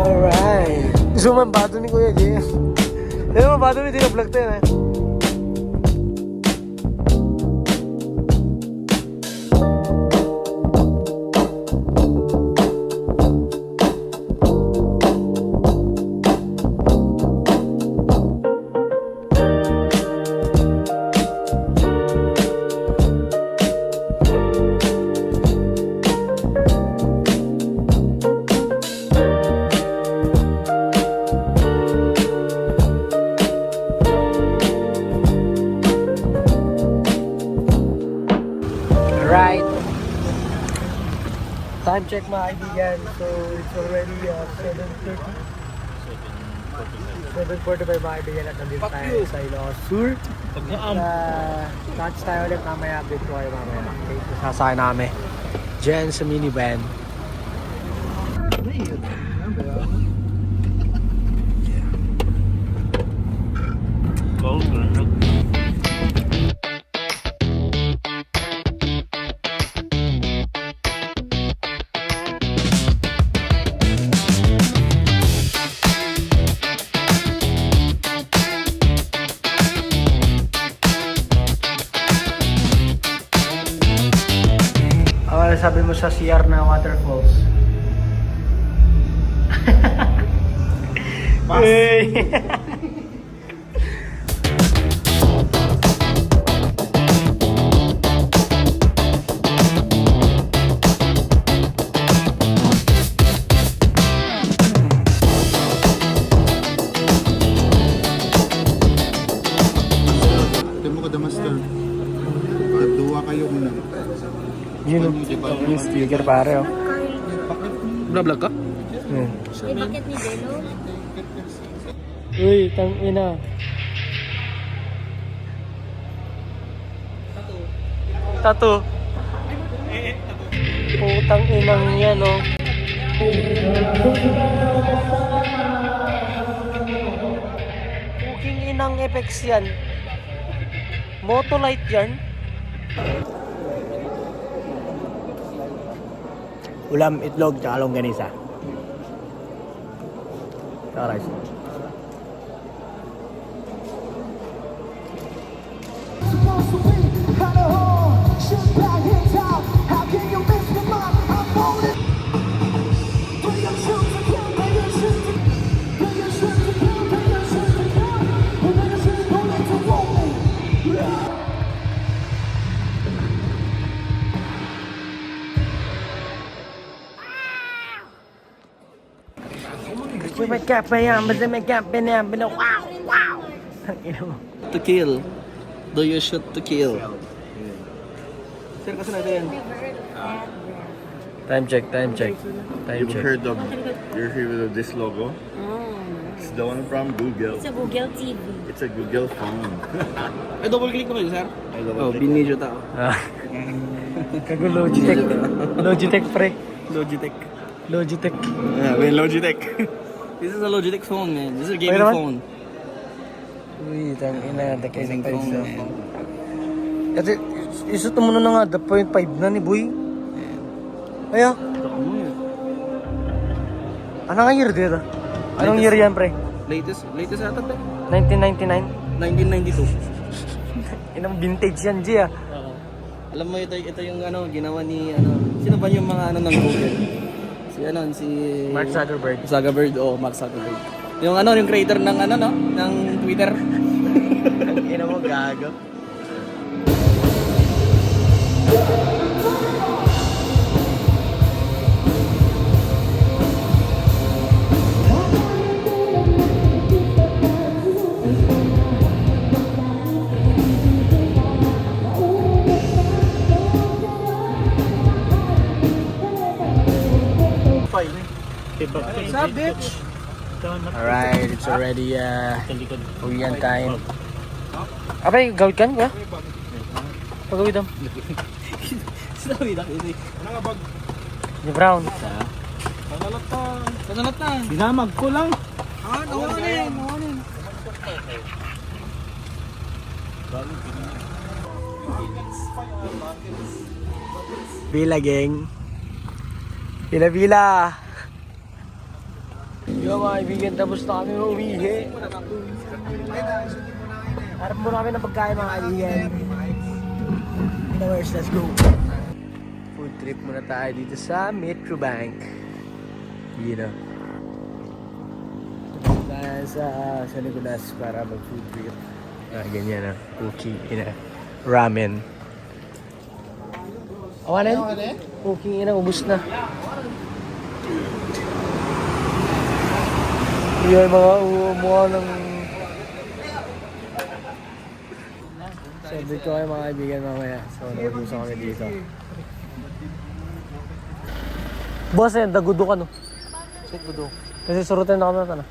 Alright. Gusto mo mabato ni Kuya Jay. Pero mabato ni Tino Vlog tayo eh. Right. Time check mga kaibigan. So it's already 7:30. 7:45 mga kaibigan at nandito tayo sa Ilocos Sur. Touch tayo ulit mamaya. Update ko kayo mamaya. Okay, so sasakay namin dyan sa minivan. Sabi mo sa CR na waterfalls. Hey. Temo ka Damaster. Duwa kayo muna. Yung sticker pare oh. Vlog ka? Hmm. May bakit ni Belo? Uy, tang ina. Tato. Putang inang yan oh. Puking inang effects yan. Motolite yan. Ulam, itlog, tsaka longganisa. Tsaka rice. Make up yan, basta make up yan, wow, wow. To kill. Do you shoot to kill? Sir, kasi natin yan. Time check. Time You've check. heard of this logo? It's the one from Google. Sa Google TV. It's a Google phone. Ay, double click mo kayo, sir? Ay, double Oh, click. binidyo tao. Kago Logitech. Logitech pre. Logitech. Logitech. Yeah, may Logitech. This is a Logitech phone, man. This is a gaming naman? phone. Uy, tang ina, takay Gaming sa phone, price. man. Kasi, isot mo na nga, the 0.5 na ni Boy. Ayo, anong year dito? Anong year yan pre? Latest ata ba? 1999? 1992. Inang vintage yan, G ah. Alam mo, ito yung ginawa ni, sino ba yung mga ng Google? Si Mark Zuckerberg. Mark Zuckerberg. Yung yung creator ng ng Twitter. Ina mo, gago. Alright, it's already uwian time. Abay, gawid kan ba? Pagawid am. Sorry, daki. Ni Brown. Kanalatan. Dinamag ko lang. Nawanin. Bila, geng. Bila. Yo mga kaibigan, tapos na kami umihi. Harap muna kami ng pagkain mga kaibigan. Anyways, let's go. Food trip muna tayo dito sa Metrobank. You know. Tayo sa Nicolas para mag-food trip. Ganyan cookie, ramen. Awanin? Cookie, ubus na. Yan mga mukha ng... Sabi ko kayo mga kaibigan mamaya. So, nag-uso kami dito. Boss, dagudo ka no? Check gudo. Kasi surutin na kami na.